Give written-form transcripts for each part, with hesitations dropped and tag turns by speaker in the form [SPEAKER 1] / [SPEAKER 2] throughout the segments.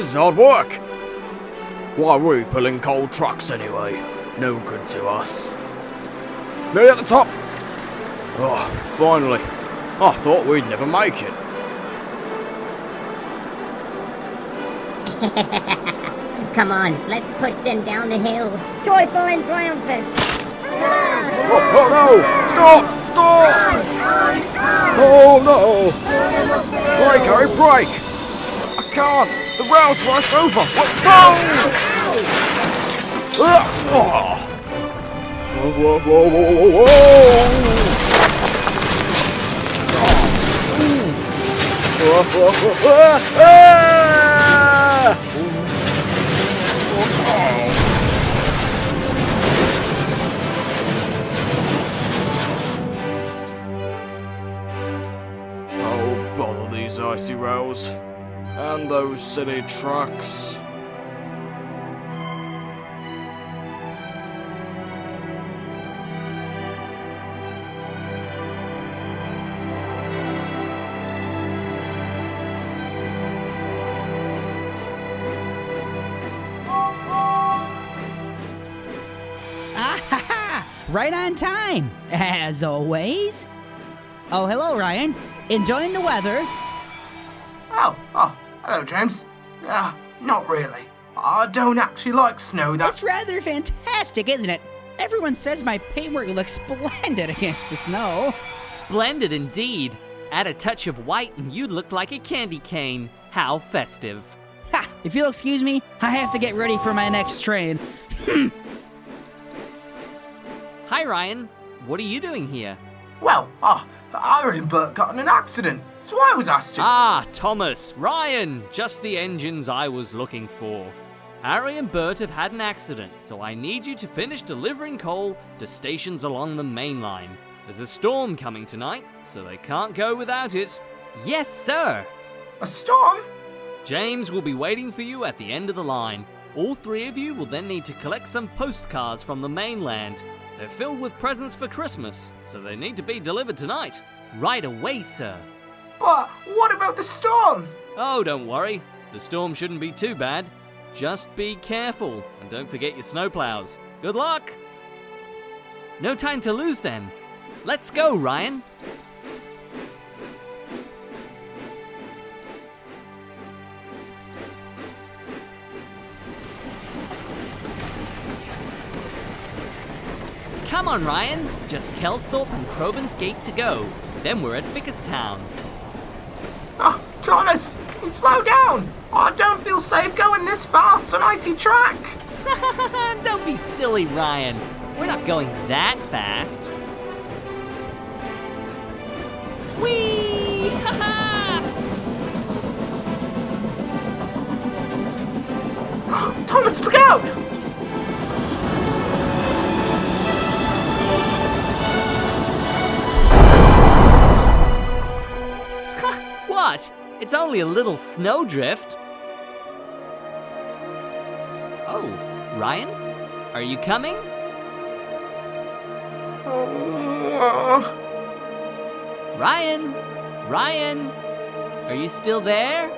[SPEAKER 1] This is hard work. Why are we pulling coal trucks anyway? No good to us. Nearly at the top. Oh, finally. I thought we'd never make it.
[SPEAKER 2] Come on, let's push them down the hill. Joyful and triumphant.
[SPEAKER 1] Oh no! Stop! Stop! Oh no! Brake, Harry, brake! I can't! The rail's rushed over! What? No! Whoa, whoa, whoa, whoa, whoa! Oh, bother these icy rails. And those silly trucks.
[SPEAKER 3] Right on time, as always. Oh, hello, Ryan. Enjoying the weather?
[SPEAKER 4] Oh, hello, James. Not really. I don't actually like snow that...
[SPEAKER 3] It's rather fantastic, isn't it? Everyone says my paintwork looks splendid against the snow.
[SPEAKER 5] Splendid indeed. Add a touch of white and you'd look like a candy cane. How festive.
[SPEAKER 3] Ha! If you'll excuse me, I have to get ready for my next train.
[SPEAKER 5] Hi, Ryan. What are you doing here?
[SPEAKER 4] Well, Harry and Bert got in an accident, so I was asked to...
[SPEAKER 5] Ah, Thomas, Ryan, just the engines I was looking for. Harry and Bert have had an accident, so I need you to finish delivering coal to stations along the main line. There's a storm coming tonight, so they can't go without it. Yes, sir.
[SPEAKER 4] A storm?
[SPEAKER 5] James will be waiting for you at the end of the line. All three of you will then need to collect some postcards from the mainland. They're filled with presents for Christmas, so they need to be delivered tonight. Right away, sir.
[SPEAKER 4] But what about the storm?
[SPEAKER 5] Oh, don't worry. The storm shouldn't be too bad. Just be careful, and don't forget your snowplows. Good luck! No time to lose then. Let's go, Ryan. Come on, Ryan. Just Kelsthorpe and Crovan's Gate to go. Then we're at Vickerstown.
[SPEAKER 4] Thomas, can you slow down? I don't feel safe going this fast on icy track.
[SPEAKER 5] Don't be silly, Ryan. We're not going that fast. Whee!
[SPEAKER 4] Thomas, look out!
[SPEAKER 5] What? It's only a little snowdrift. Oh, Ryan? Are you coming? Ryan? Ryan? Are you still there?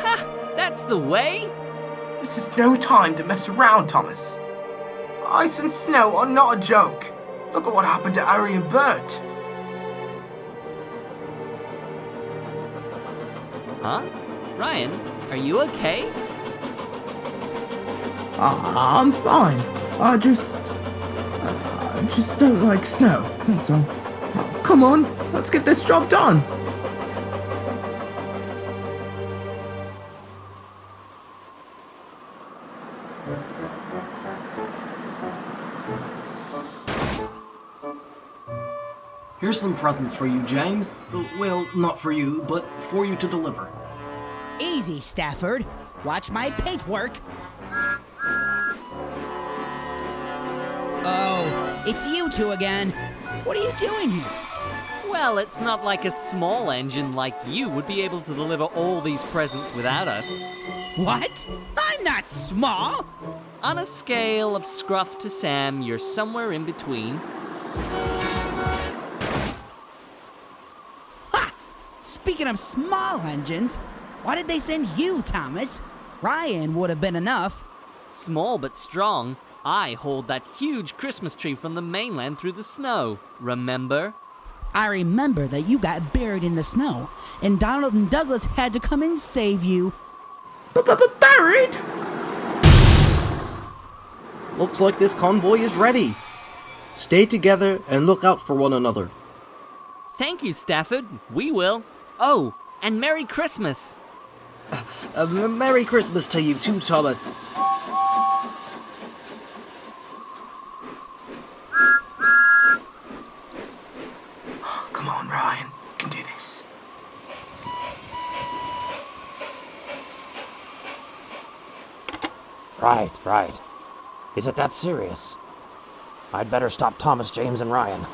[SPEAKER 5] Ha! That's the way?
[SPEAKER 4] This is no time to mess around, Thomas. Ice and snow are not a joke. Look at what happened to Harry and Bert.
[SPEAKER 5] Huh? Ryan, are you okay?
[SPEAKER 4] I'm fine. I just don't like snow, that's all. Come on, let's get this job done.
[SPEAKER 6] Here's some presents for you, James. Well, not for you, but for you to deliver.
[SPEAKER 3] Easy, Stafford. Watch my paintwork. Oh, it's you two again. What are you doing here?
[SPEAKER 5] Well, it's not like a small engine like you would be able to deliver all these presents without us.
[SPEAKER 3] What? I'm not small.
[SPEAKER 5] On a scale of Scruff to Sam, you're somewhere in between.
[SPEAKER 3] Speaking of small engines, why did they send you, Thomas? Ryan would have been enough.
[SPEAKER 5] Small but strong, I hauled that huge Christmas tree from the mainland through the snow, remember?
[SPEAKER 3] I remember that you got buried in the snow, and Donald and Douglas had to come and save you.
[SPEAKER 4] Buried?
[SPEAKER 7] Looks like this convoy is ready. Stay together and look out for one another.
[SPEAKER 5] Thank you, Stafford. We will. Oh, and Merry Christmas.
[SPEAKER 7] Merry Christmas to you too, Thomas.
[SPEAKER 4] Come on, Ryan. You can do this.
[SPEAKER 8] Right. Is it that serious? I'd better stop Thomas, James, and Ryan.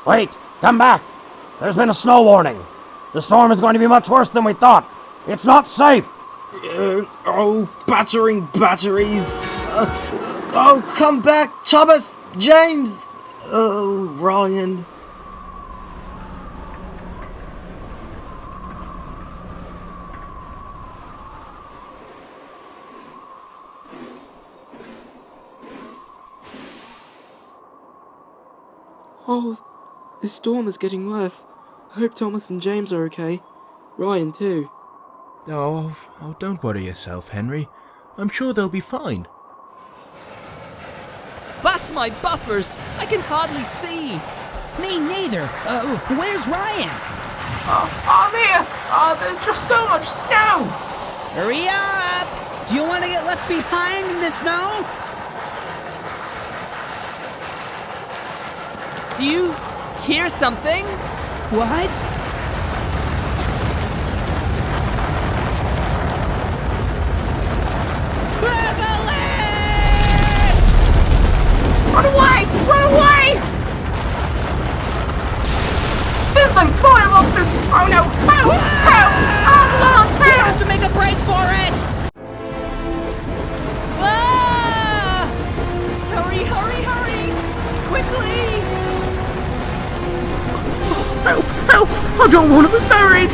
[SPEAKER 8] Wait! Come back! There's been a snow warning. The storm is going to be much worse than we thought. It's not safe!
[SPEAKER 7] Battering batteries! Come back, Thomas! James! Oh, Ryan.
[SPEAKER 9] Oh, this storm is getting worse. I hope Thomas and James are okay. Ryan, too.
[SPEAKER 10] Oh, don't worry yourself, Henry. I'm sure they'll be fine.
[SPEAKER 5] Bust my buffers! I can hardly see!
[SPEAKER 3] Me neither. Where's Ryan?
[SPEAKER 4] I'm here! There's just so much snow!
[SPEAKER 3] Hurry up! Do you want to get left behind in the snow?
[SPEAKER 5] Do you hear something?
[SPEAKER 3] What?
[SPEAKER 4] Run away! Run away! Fizzling fireboxes! Oh no! Help! Help! Oh Lord!
[SPEAKER 3] We
[SPEAKER 4] Help!
[SPEAKER 3] have to make a break for it!
[SPEAKER 5] Ah! Hurry! Quickly!
[SPEAKER 4] Help! Help! I don't want to be buried!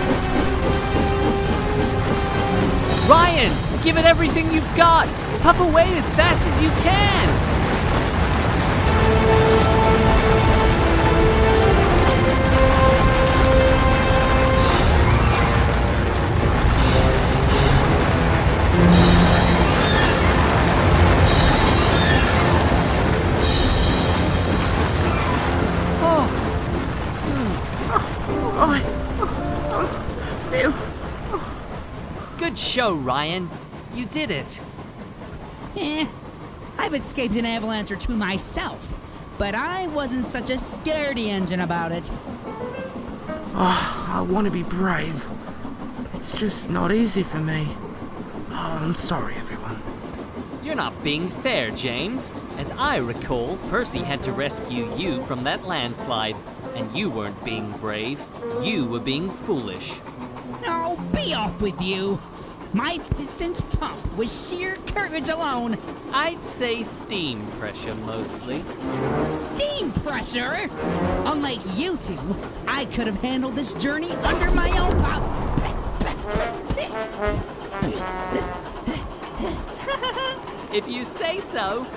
[SPEAKER 5] Ryan, give it everything you've got! Puff away as fast as you can! Good show, Ryan. You did it.
[SPEAKER 3] I've escaped an avalanche or two myself, but I wasn't such a scaredy engine about it.
[SPEAKER 4] I want to be brave. It's just not easy for me. I'm sorry, everyone.
[SPEAKER 5] You're not being fair, James. As I recall, Percy had to rescue you from that landslide, and you weren't being brave. You were being foolish.
[SPEAKER 3] No, be off with you! My pistons pump with sheer courage alone.
[SPEAKER 5] I'd say steam pressure mostly.
[SPEAKER 3] Steam pressure? Unlike you two, I could have handled this journey under my own power.
[SPEAKER 5] If you say so.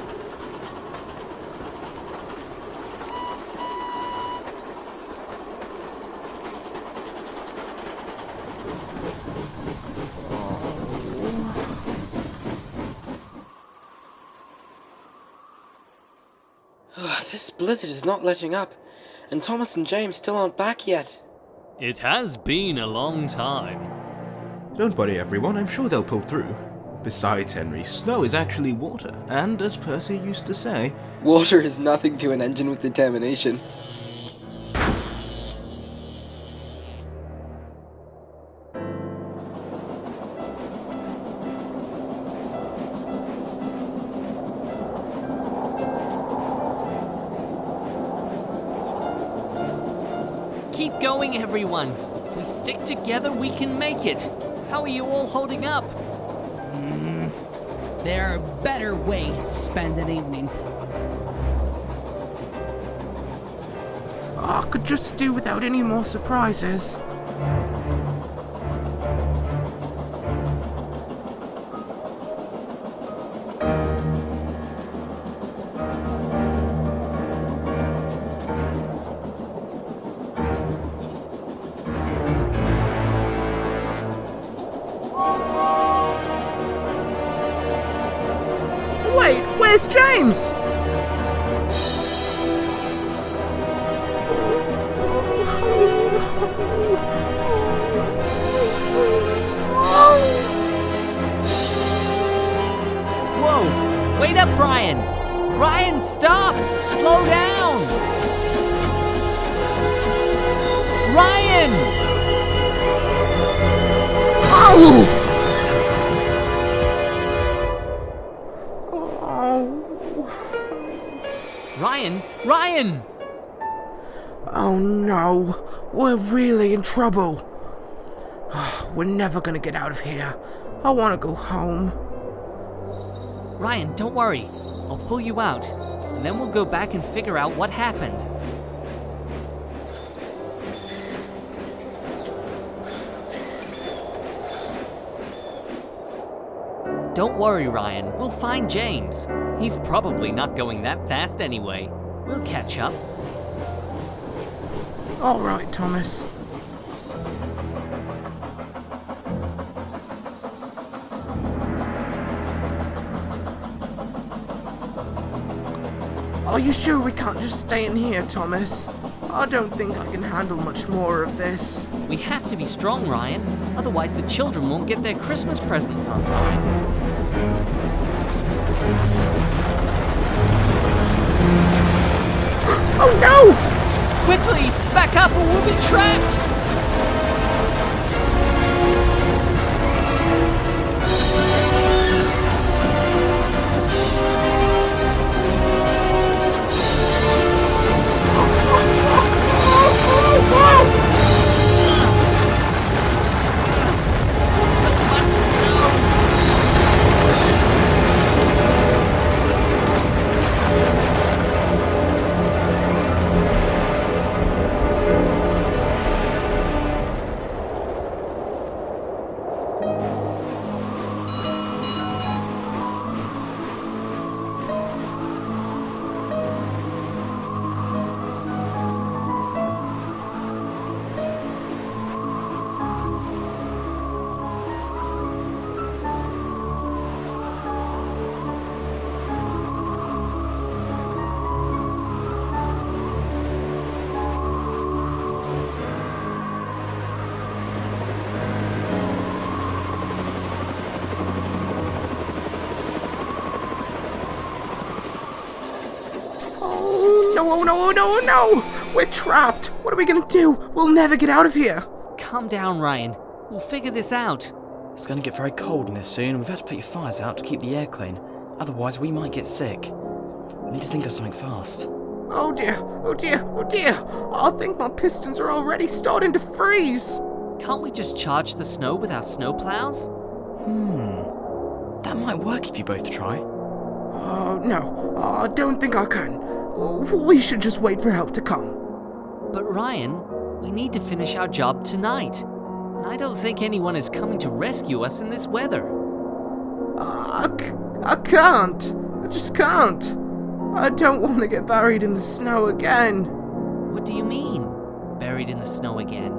[SPEAKER 9] This blizzard is not letting up, and Thomas and James still aren't back yet.
[SPEAKER 5] It has been a long time.
[SPEAKER 10] Don't worry, everyone. I'm sure they'll pull through. Besides, Henry, snow is actually water, and as Percy used to say,
[SPEAKER 9] Water is nothing to an engine with determination.
[SPEAKER 5] Keep going, everyone. If we stick together, we can make it. How are you all holding up?
[SPEAKER 3] There are better ways to spend an evening.
[SPEAKER 4] I could just do without any more surprises. Wait, where's James?
[SPEAKER 5] Whoa! Wait up, Ryan! Ryan, stop! Slow down! Ryan! Ryan! Ryan!
[SPEAKER 4] Oh no, we're really in trouble. We're never gonna get out of here. I wanna go home.
[SPEAKER 5] Ryan, don't worry. I'll pull you out, and then we'll go back and figure out what happened. Don't worry, Ryan. We'll find James. He's probably not going that fast anyway. We'll catch up.
[SPEAKER 4] All right, Thomas. Are you sure we can't just stay in here, Thomas? I don't think I can handle much more of this.
[SPEAKER 5] We have to be strong, Ryan. Otherwise the children won't get their Christmas presents on time.
[SPEAKER 4] Oh no!
[SPEAKER 5] Quickly! Back up or we'll be trapped!
[SPEAKER 4] No! We're trapped! What are we gonna do? We'll never get out of here!
[SPEAKER 5] Calm down, Ryan. We'll figure this out.
[SPEAKER 11] It's going to get very cold in here soon, and we've had to put your fires out to keep the air clean. Otherwise, we might get sick. We need to think of something fast.
[SPEAKER 4] Oh dear! I think my pistons are already starting to freeze!
[SPEAKER 5] Can't we just charge the snow with our snowplows?
[SPEAKER 11] That might work if you both try.
[SPEAKER 4] No. I don't think I can. We should just wait for help to come.
[SPEAKER 5] But Ryan, we need to finish our job tonight. And I don't think anyone is coming to rescue us in this weather.
[SPEAKER 4] I can't. I just can't. I don't want to get buried in the snow again.
[SPEAKER 5] What do you mean, buried in the snow again?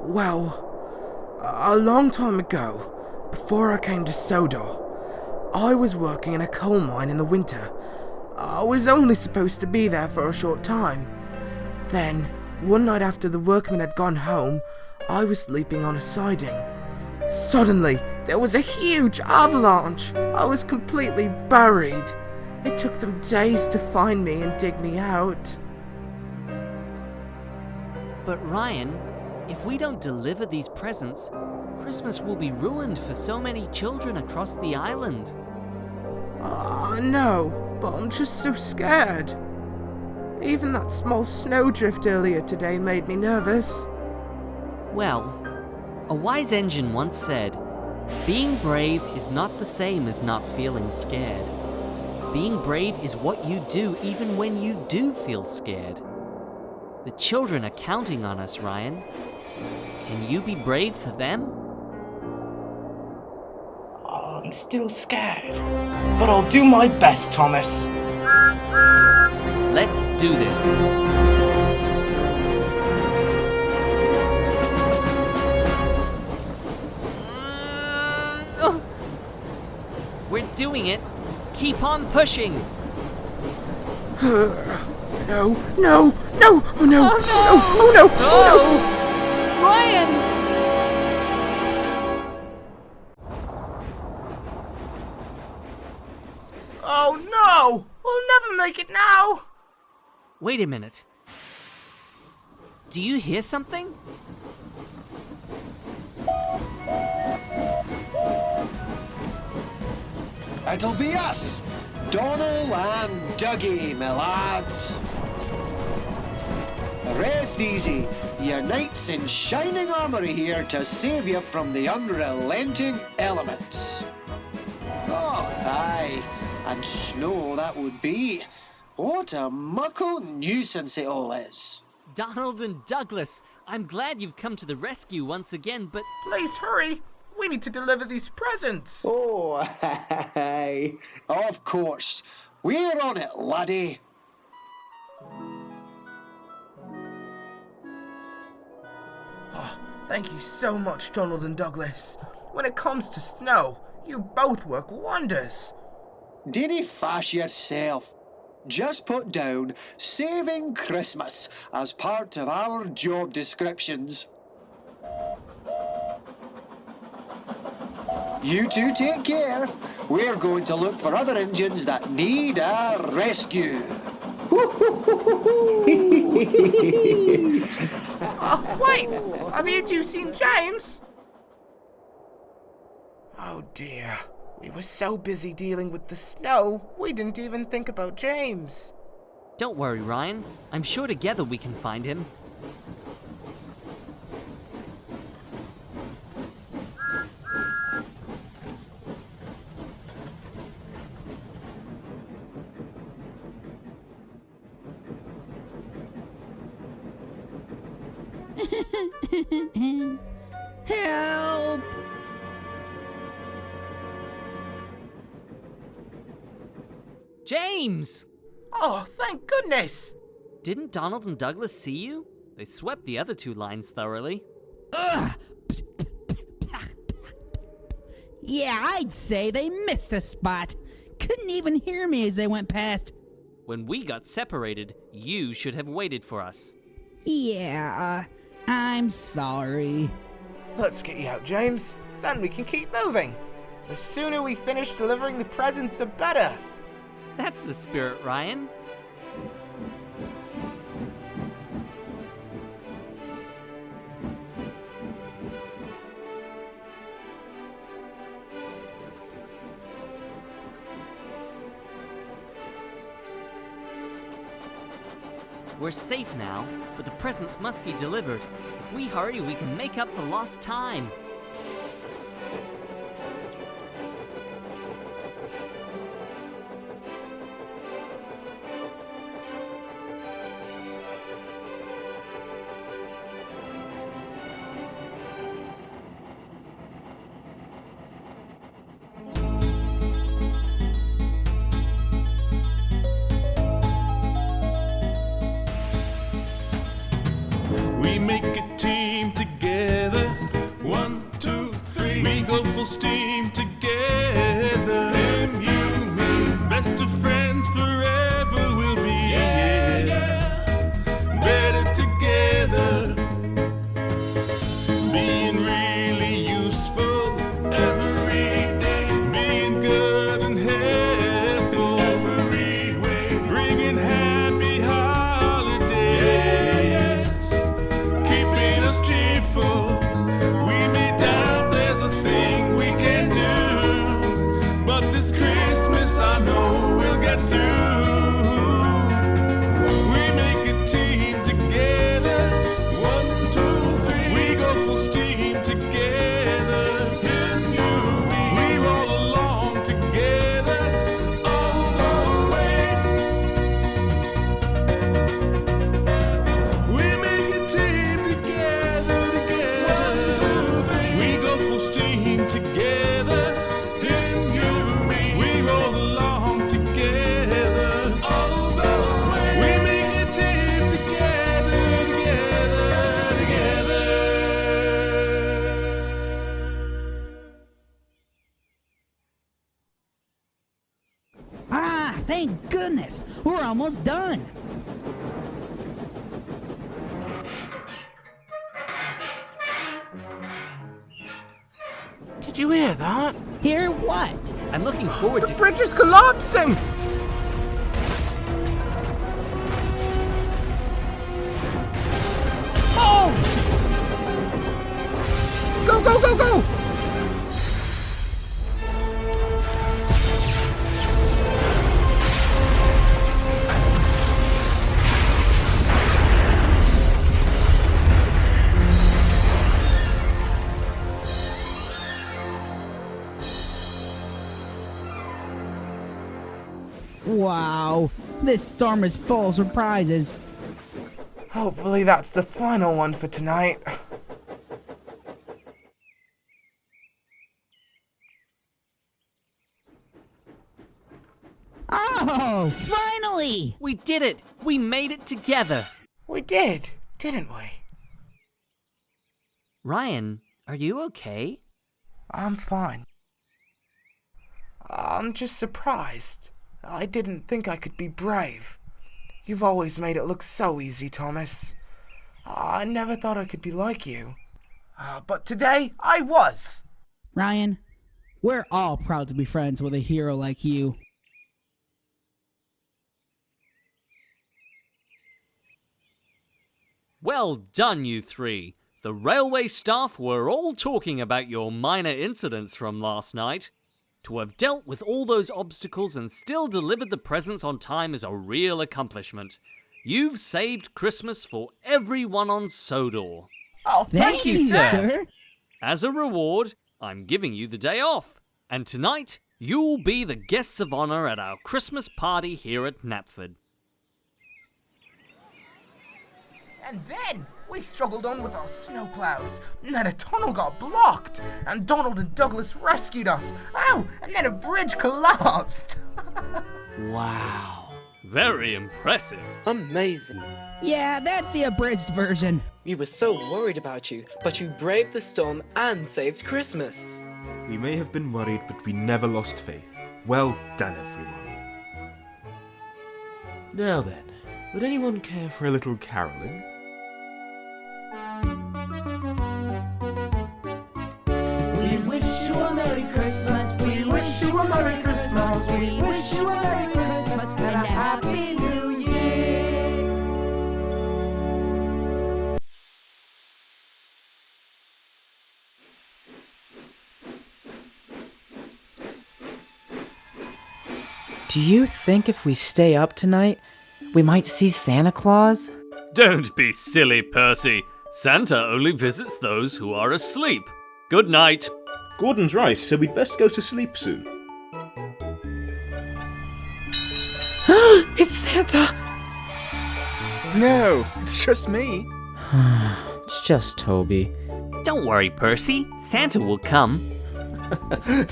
[SPEAKER 4] Well, a long time ago, before I came to Sodor, I was working in a coal mine in the winter. I was only supposed to be there for a short time. Then, one night after the workmen had gone home, I was sleeping on a siding. Suddenly, there was a huge avalanche. I was completely buried. It took them days to find me and dig me out.
[SPEAKER 5] But Ryan, if we don't deliver these presents, Christmas will be ruined for so many children across the island.
[SPEAKER 4] No, but I'm just so scared. Even that small snowdrift earlier today made me nervous.
[SPEAKER 5] Well, a wise engine once said, being brave is not the same as not feeling scared. Being brave is what you do even when you do feel scared. The children are counting on us, Ryan. Can you be brave for them?
[SPEAKER 4] I'm still scared, but I'll do my best, Thomas.
[SPEAKER 5] Let's do this. We're doing it. Keep on pushing.
[SPEAKER 4] No, no, no, oh no,
[SPEAKER 5] Oh, no.
[SPEAKER 4] oh no, oh no.
[SPEAKER 5] Ryan!
[SPEAKER 4] Oh no! We'll never make it now!
[SPEAKER 5] Wait a minute. Do you hear something?
[SPEAKER 12] It'll be us, Donald and Dougie, my lads. Rest easy. Your knights in shining armour here to save you from the unrelenting elements. Oh, aye. And snow that would be. What a muckle nuisance it all is.
[SPEAKER 5] Donald and Douglas, I'm glad you've come to the rescue once again, but...
[SPEAKER 4] Please hurry! We need to deliver these presents!
[SPEAKER 12] Oh, aye. Of course. We're on it, laddie.
[SPEAKER 4] Oh, thank you so much, Donald and Douglas. When it comes to snow, you both work wonders.
[SPEAKER 12] Dinna fash yourself. Just put down Saving Christmas as part of our job descriptions. You two take care. We're going to look for other engines that need a rescue.
[SPEAKER 4] Oh, wait! Have you two seen James? Oh dear. We were so busy dealing with the snow, we didn't even think about James.
[SPEAKER 5] Don't worry, Ryan. I'm sure together we can find him.
[SPEAKER 3] Help!
[SPEAKER 5] James!
[SPEAKER 4] Oh, thank goodness!
[SPEAKER 5] Didn't Donald and Douglas see you? They swept the other two lines thoroughly.
[SPEAKER 3] Ugh! Yeah, I'd say they missed a spot. Couldn't even hear me as they went past.
[SPEAKER 5] When we got separated, you should have waited for us.
[SPEAKER 3] Yeah, I'm sorry.
[SPEAKER 4] Let's get you out, James. Then we can keep moving. The sooner we finish delivering the presents, the better.
[SPEAKER 5] That's the spirit, Ryan. We're safe now, but the presents must be delivered. If we hurry, we can make up for lost time.
[SPEAKER 13] We make a team together. 1, 2, 3. We go full steam together. Him, you, me. Best of friends forever we'll be. Better together. Being really useful every day. Being good and helpful every way. Bringing happy holidays. Keeping us cheerful. We may doubt there's a thing we can do.
[SPEAKER 3] thank goodness. We're almost done.
[SPEAKER 4] Did you hear that?
[SPEAKER 3] Hear what?
[SPEAKER 5] I'm looking forward to...
[SPEAKER 4] The bridge is collapsing! Oh! Go, go, go, go!
[SPEAKER 3] Wow, this storm is full of surprises.
[SPEAKER 4] Hopefully that's the final one for tonight.
[SPEAKER 3] Oh, finally!
[SPEAKER 5] We did it! We made it together!
[SPEAKER 4] We did, didn't we?
[SPEAKER 5] Ryan, are you okay?
[SPEAKER 4] I'm fine. I'm just surprised. I didn't think I could be brave. You've always made it look so easy, Thomas. I never thought I could be like you. But today, I was.
[SPEAKER 3] Ryan, we're all proud to be friends with a hero like you.
[SPEAKER 5] Well done, you three. The railway staff were all talking about your minor incidents from last night. To have dealt with all those obstacles and still delivered the presents on time is a real accomplishment. You've saved Christmas for everyone on Sodor.
[SPEAKER 4] Oh,
[SPEAKER 3] Thank you, sir.
[SPEAKER 5] As a reward, I'm giving you the day off. And tonight, you'll be the guests of honor at our Christmas party here at Knapford.
[SPEAKER 4] And then we struggled on with our snowplows, and then a tunnel got blocked, and Donald and Douglas rescued us. Oh, and then a bridge collapsed.
[SPEAKER 5] Wow. Very impressive.
[SPEAKER 9] Amazing.
[SPEAKER 3] Yeah, that's the abridged version.
[SPEAKER 9] We were so worried about you, but you braved the storm and saved Christmas.
[SPEAKER 10] We may have been worried, but we never lost faith. Well done, everyone. Now then, would anyone care for a little caroling?
[SPEAKER 14] We wish you a Merry Christmas. We wish you a Merry Christmas. We wish you a Merry Christmas and a Happy New Year.
[SPEAKER 15] Do you think if we stay up tonight, we might see Santa Claus?
[SPEAKER 5] Don't be silly, Percy. Santa only visits those who are asleep. Good night.
[SPEAKER 10] Gordon's right, so we'd best go to sleep soon.
[SPEAKER 15] It's Santa!
[SPEAKER 11] No, it's just me.
[SPEAKER 15] It's just Toby.
[SPEAKER 5] Don't worry, Percy. Santa will come.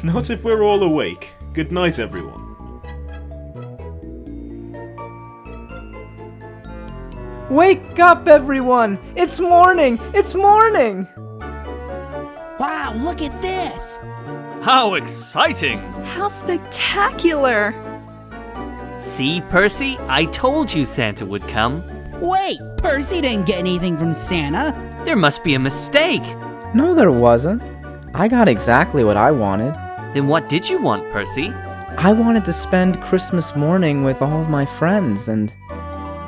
[SPEAKER 10] Not if we're all awake. Good night, everyone.
[SPEAKER 15] Wake up, everyone! It's morning! It's morning!
[SPEAKER 3] Wow, look at this!
[SPEAKER 5] How exciting!
[SPEAKER 16] How spectacular!
[SPEAKER 5] See, Percy? I told you Santa would come.
[SPEAKER 3] Wait, Percy didn't get anything from Santa.
[SPEAKER 5] There must be a mistake.
[SPEAKER 15] No, there wasn't. I got exactly what I wanted.
[SPEAKER 5] Then what did you want, Percy?
[SPEAKER 15] I wanted to spend Christmas morning with all of my friends, and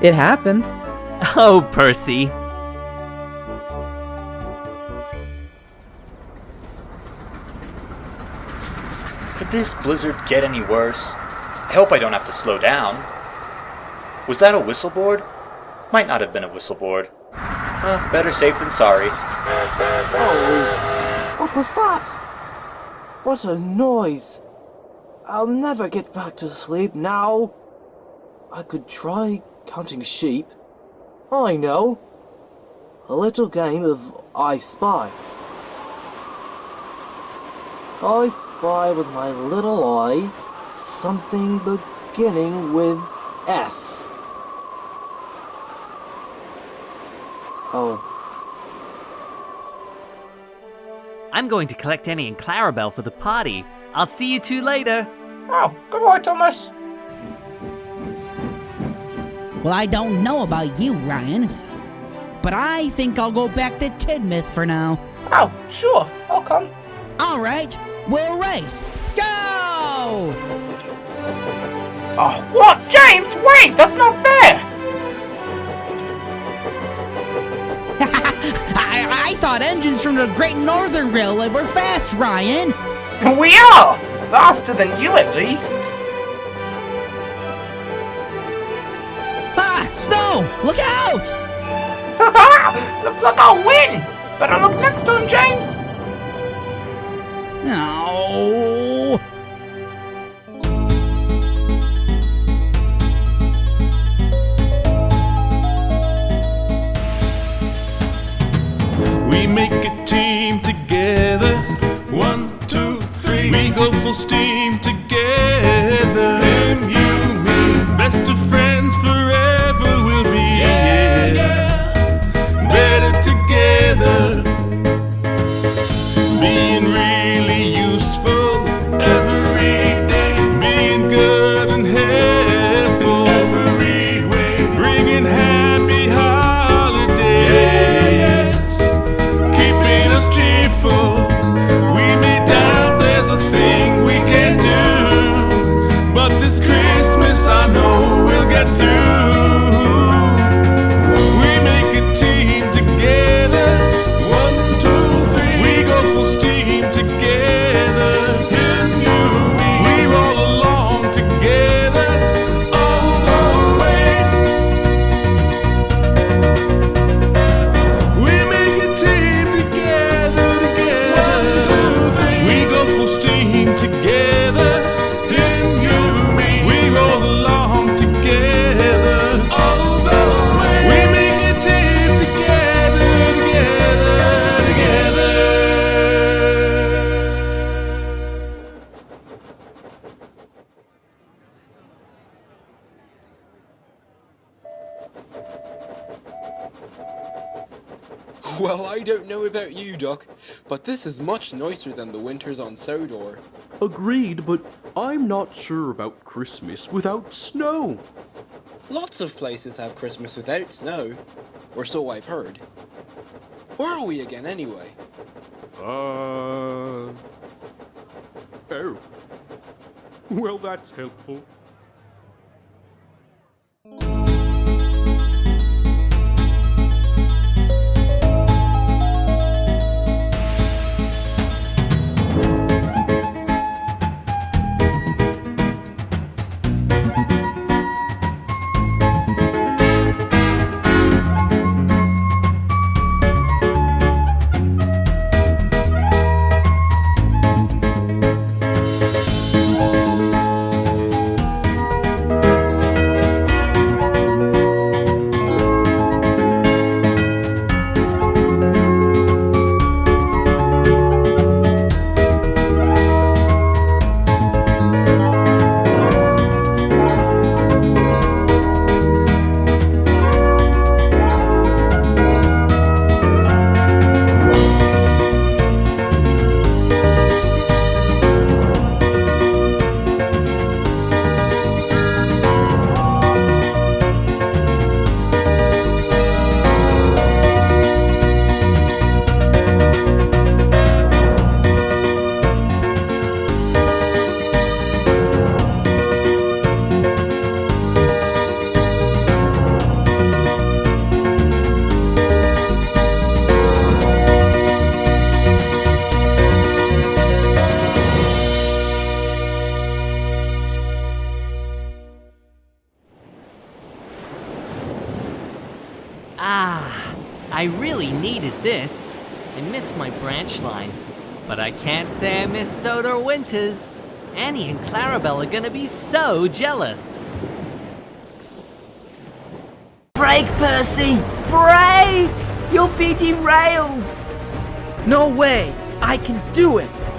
[SPEAKER 15] it happened.
[SPEAKER 5] Oh, Percy.
[SPEAKER 17] Could this blizzard get any worse? I hope I don't have to slow down. Was that a whistleboard? Might not have been a whistleboard. Better safe than sorry.
[SPEAKER 9] Oh, what was that? What a noise. I'll never get back to sleep now. I could try counting sheep. I know. A little game of I Spy. I spy with my little eye something beginning with S. Oh.
[SPEAKER 5] I'm going to collect Annie and Clarabelle for the party. I'll see you two later.
[SPEAKER 4] Oh, goodbye, Thomas.
[SPEAKER 3] Well, I don't know about you, Ryan, but I think I'll go back to Tidmouth for now.
[SPEAKER 4] Oh, sure, I'll come.
[SPEAKER 3] All right, we'll race. Go!
[SPEAKER 4] Oh, what? James, wait, that's not fair!
[SPEAKER 3] I thought engines from the Great Northern Railway were fast, Ryan.
[SPEAKER 4] We are! Faster than you, at least.
[SPEAKER 3] Ah, snow! Look out!
[SPEAKER 4] Looks like I'll win! Better look next time, James!
[SPEAKER 3] No.
[SPEAKER 13] We make a team together. 1, 2, 3. We go full steam together. Him, you, me. Best of friends forever we'll be. Better together. Being really useful every day. Being good and helpful every way. Bringing happy holidays. Keeping us cheerful. We may doubt there's a thing we can do, but this Christmas I know we'll get through. We make a team together. 1, 2, 3. We go full steam together. Him, you, me. We roll along together all the way. We make a team together. 1, 2, 3. We go full steam together. Him, you, me. We roll along together all the way. We make a team together.
[SPEAKER 18] Well, I don't know about you, Doc, but this is much nicer than the winters on Sodor.
[SPEAKER 19] Agreed, but I'm not sure about Christmas without snow.
[SPEAKER 18] Lots of places have Christmas without snow, or so I've heard. Where are we again, anyway?
[SPEAKER 19] Oh. Well, that's helpful.
[SPEAKER 5] I really needed this. I missed my branch line. But I can't say I miss Sodor winters. Annie and Clarabelle are gonna be so jealous.
[SPEAKER 14] Brake, Percy! Brake! You'll be derailed!
[SPEAKER 15] No way! I can do it!